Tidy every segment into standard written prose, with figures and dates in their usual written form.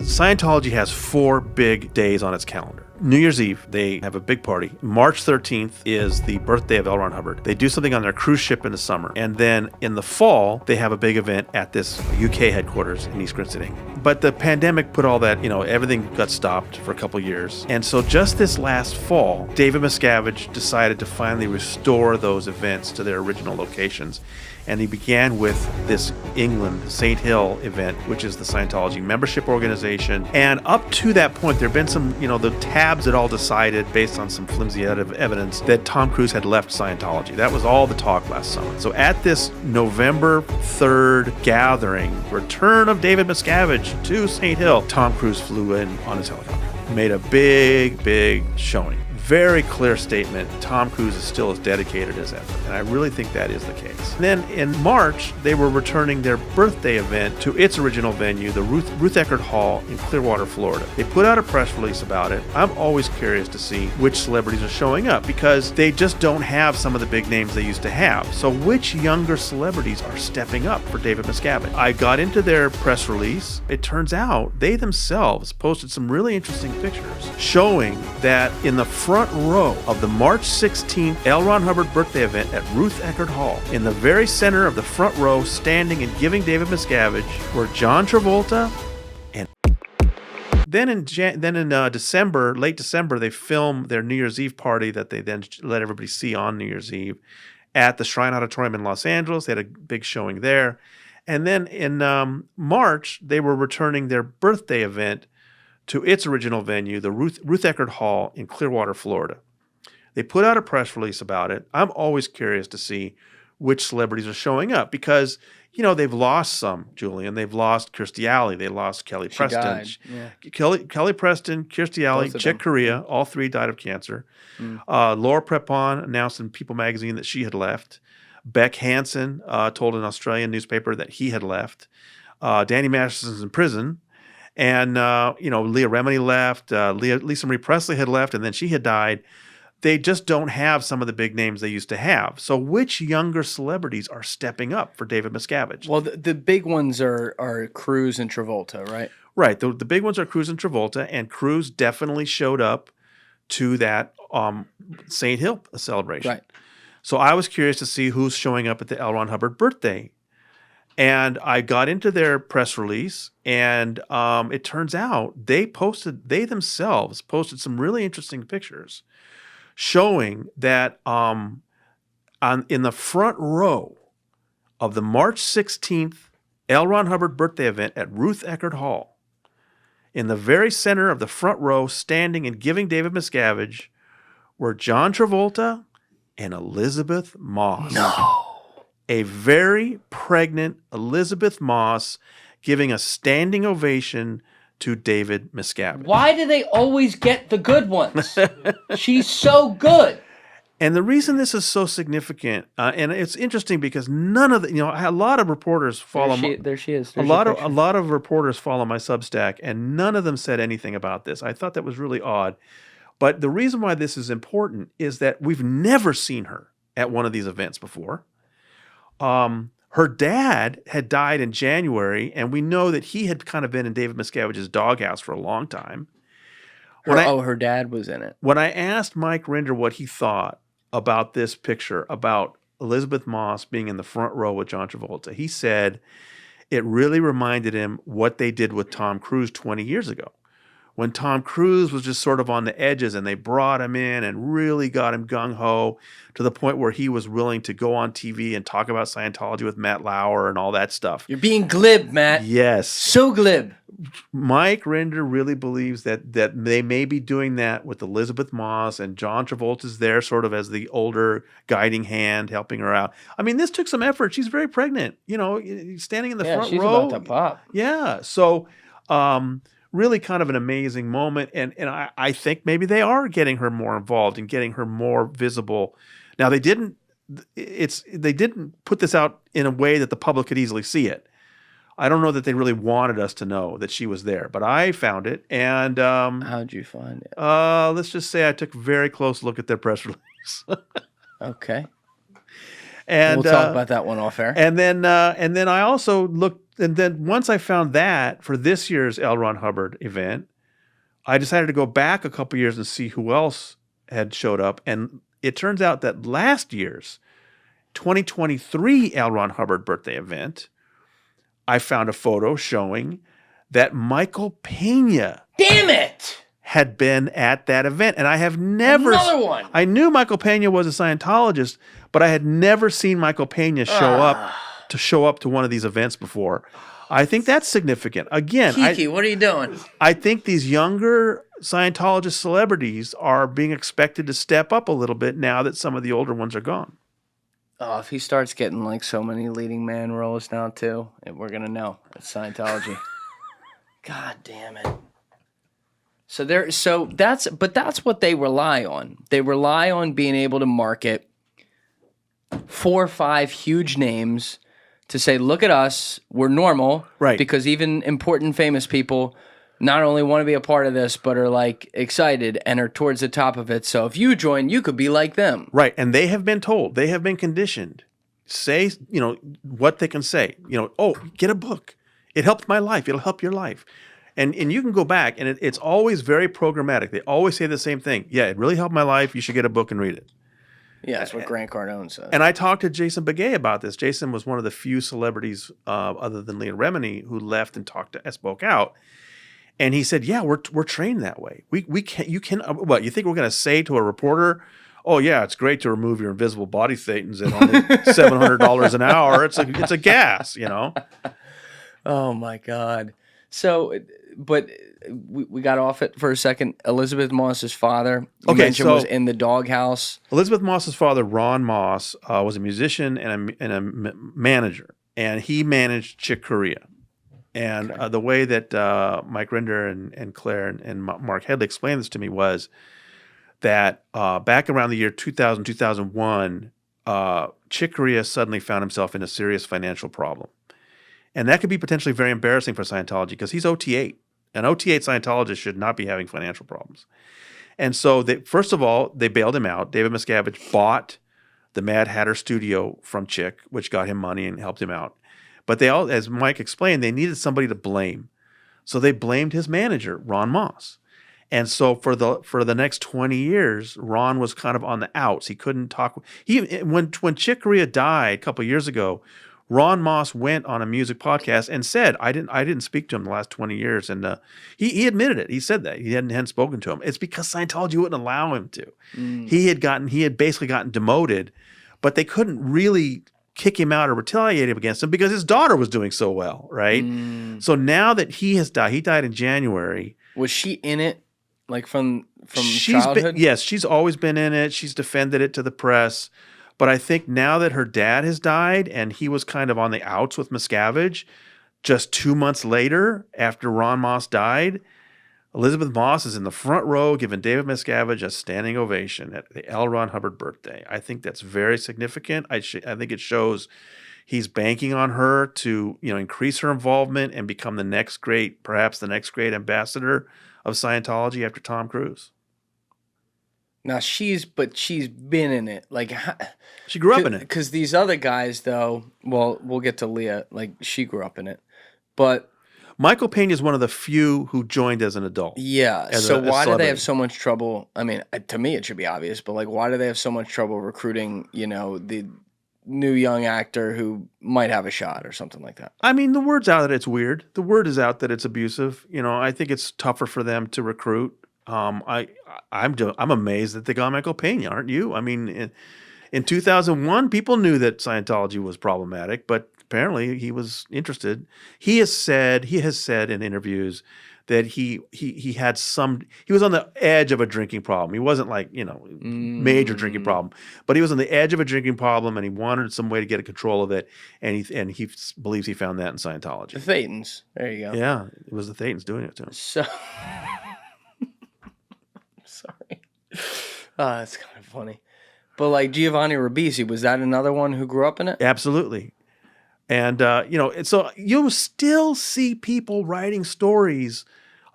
Scientology has 4 big days on its calendar. New Year's Eve, they have a big party. March 13th is the birthday of L. Ron Hubbard. They do something on their cruise ship in the summer. And then in the fall, they have a big event at this UK headquarters in East Grinstead. But the pandemic put all that, everything got stopped for a couple years. And so just this last fall, David Miscavige decided to finally restore those events to their original locations. And he began with this England St. Hill event, which is the Scientology membership organization. And up to that point, there had been some, the tabs had all decided based on some flimsy evidence that Tom Cruise had left Scientology. That was all the talk last summer. So at this November 3rd gathering, return of David Miscavige to St. Hill, Tom Cruise flew in on his helicopter. Made a big showing. Very clear statement. Tom Cruise is still as dedicated as ever. And I really think that is the case. And then in March, they were returning their birthday event to its original venue, the Ruth Eckerd Hall in Clearwater, Florida. They put out a press release about it. I'm always curious to see which celebrities are showing up because they just don't have some of the big names they used to have. So which younger celebrities are stepping up for David Miscavige? I got into their press release. It turns out they themselves posted some really interesting pictures showing that in the front row of the March 16th L. Ron Hubbard birthday event at Ruth Eckerd Hall, in the very center of the front row, standing and giving David Miscavige, were John Travolta and then in December, late December, they filmed their New Year's Eve party that they then let everybody see on New Year's Eve at the Shrine Auditorium in Los Angeles. They had a big showing there. And then in March, they were returning their birthday event to its original venue, the Ruth Eckerd Hall in Clearwater, Florida. They put out a press release about it. I'm always curious to see which celebrities are showing up because, they've lost some, Julian. They've lost Kirstie Alley. They lost Kelly Preston. Died. Yeah. Kelly Preston, Kirstie Alley, Chick Corea, all 3 died of cancer. Laura Prepon announced in People magazine that she had left. Beck Hansen told an Australian newspaper that he had left. Danny Masterson's in prison. And, Leah Remini left, Lisa Marie Presley had left, and then she had died. They just don't have some of the big names they used to have. So which younger celebrities are stepping up for David Miscavige? Well, the big ones are Cruise and Travolta, right? Right. The big ones are Cruise and Travolta, and Cruise definitely showed up to that St. Hill celebration. Right. So I was curious to see who's showing up at the L. Ron Hubbard birthday. And I got into their press release, and it turns out they themselves posted some really interesting pictures showing that in the front row of the March 16th L. Ron Hubbard birthday event at Ruth Eckerd Hall, in the very center of the front row, standing and giving David Miscavige, were John Travolta and Elizabeth Moss. No. A very pregnant Elizabeth Moss giving a standing ovation to David Miscavige. Why do they always get the good ones? She's so good. And the reason this is so significant, and it's interesting because none of the, a lot of reporters follow. There she is. A lot of reporters follow my Substack, and none of them said anything about this. I thought that was really odd. But the reason why this is important is that we've never seen her at one of these events before. Her dad had died in January, and we know that he had kind of been in David Miscavige's doghouse for a long time. Her dad was in it. When I asked Mike Rinder what he thought about this picture, about Elizabeth Moss being in the front row with John Travolta, he said it really reminded him what they did with Tom Cruise 20 years ago, when Tom Cruise was just sort of on the edges and they brought him in and really got him gung-ho to the point where he was willing to go on TV and talk about Scientology with Matt Lauer and all that stuff. You're being glib, Matt. Yes. So glib. Mike Rinder really believes that they may be doing that with Elizabeth Moss, and John Travolta's there sort of as the older guiding hand helping her out. I mean, this took some effort. She's very pregnant, standing in the front she's row. About to pop. Yeah. So, really kind of an amazing moment. And I think maybe they are getting her more involved and getting her more visible. Now, they didn't put this out in a way that the public could easily see it. I don't know that they really wanted us to know that she was there, but I found it. And how'd you find it? Let's just say I took a very close look at their press release. Okay. And we'll talk about that one off air. And then I also looked and then once I found that for this year's L. Ron Hubbard event, I decided to go back a couple years and see who else had showed up. And it turns out that last year's 2023 L. Ron Hubbard birthday event, I found a photo showing that Michael Pena Damn it! had been at that event. And I have never... Another one. I knew Michael Pena was a Scientologist, but I had never seen Michael Pena show up to one of these events before. I think that's significant. Again, Kiki, what are you doing? I think these younger Scientologist celebrities are being expected to step up a little bit now that some of the older ones are gone. Oh, if he starts getting like so many leading man roles now too, we're gonna know it's Scientology. God damn it. That's what they rely on. They rely on being able to market 4 or 5 huge names to say, look at us, we're normal. Right. Because even important famous people not only want to be a part of this, but are like excited and are towards the top of it. So if you join, you could be like them. Right. And they have been told, they have been conditioned, say, what they can say. Oh, get a book. It helped my life. It'll help your life. And you can go back, and it's always very programmatic. They always say the same thing. Yeah, it really helped my life. You should get a book and read it. Yeah, that's what Grant Cardone said. And I talked to Jason Begay about this. Jason was one of the few celebrities, other than Leon Remini, who left and spoke out. And he said, "Yeah, we're trained that way. We can't. You can. What you think we're going to say to a reporter? Oh yeah, it's great to remove your invisible body thetans at only $700 an hour. It's a gas, Oh my God. So, but we got off it for a second. Elizabeth Moss's father, you mentioned, was in the doghouse. Elizabeth Moss's father, Ron Moss, was a musician and a manager, and he managed Chick Corea. And the way that Mike Rinder and Claire and Mark Headley explained this to me was that back around the year 2000, 2001, Chick Corea suddenly found himself in a serious financial problem. And that could be potentially very embarrassing for Scientology because he's OT8. An OT8 Scientologist should not be having financial problems. And so, first of all, they bailed him out. David Miscavige bought the Mad Hatter studio from Chick, which got him money and helped him out. But they all, as Mike explained, they needed somebody to blame. So they blamed his manager, Ron Moss. And so for the next 20 years, Ron was kind of on the outs. He couldn't talk. When Chick Corea died a couple of years ago, Ron Moss went on a music podcast and said, I didn't speak to him the last 20 years. And he admitted it. He said that. He hadn't spoken to him. It's because Scientology wouldn't allow him to. He had basically gotten demoted, but they couldn't really kick him out or retaliate against him because his daughter was doing so well, right? So now that he has died, he died in January. Was she in it, like from childhood? Yes, she's always been in it. She's defended it to the press. But I think now that her dad has died and he was kind of on the outs with Miscavige, just 2 months later, after Ron Moss died, Elizabeth Moss is in the front row giving David Miscavige a standing ovation at the L. Ron Hubbard birthday. I think that's very significant. I think it shows he's banking on her to increase her involvement and become perhaps the next great ambassador of Scientology after Tom Cruise. Now she's been in it. Like she grew up in it. Because these other guys, though, well, we'll get to Leah. Like she grew up in it, but Michael Pena is one of the few who joined as an adult. Yeah. So why do they have so much trouble? I mean, to me, it should be obvious, but like, why do they have so much trouble recruiting? The new young actor who might have a shot or something like that. I mean, the word's out that it's weird. The word is out that it's abusive. I think it's tougher for them to recruit. I'm amazed that they got Michael Pena, aren't you? I mean, in 2001, people knew that Scientology was problematic, but apparently he was interested. He has said in interviews that he was on the edge of a drinking problem. He wasn't like, major drinking problem, but he was on the edge of a drinking problem and he wanted some way to get control of it. And he believes he found that in Scientology. The Thetans. There you go. Yeah. It was the Thetans doing it to him. So, sorry. That's kind of funny. But like Giovanni Ribisi, was that another one who grew up in it? Absolutely. And, so you'll still see people writing stories.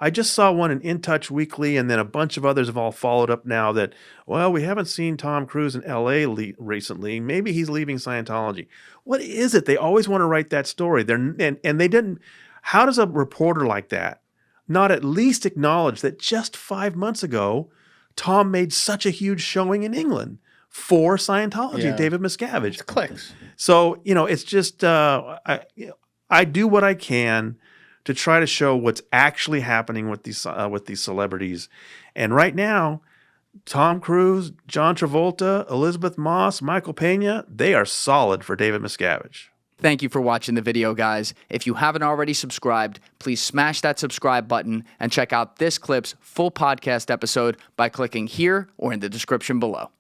I just saw one in Touch Weekly, and then a bunch of others have all followed up now that, well, we haven't seen Tom Cruise in L.A. recently. Maybe he's leaving Scientology. What is it? They always want to write that story. And they didn't. How does a reporter like that not at least acknowledge that just 5 months ago, Tom made such a huge showing in England for Scientology and David Miscavige? It clicks. So, it's just, I do what I can to try to show what's actually happening with these celebrities. And right now, Tom Cruise, John Travolta, Elizabeth Moss, Michael Pena, they are solid for David Miscavige. Thank you for watching the video, guys. If you haven't already subscribed, please smash that subscribe button and check out this clip's full podcast episode by clicking here or in the description below.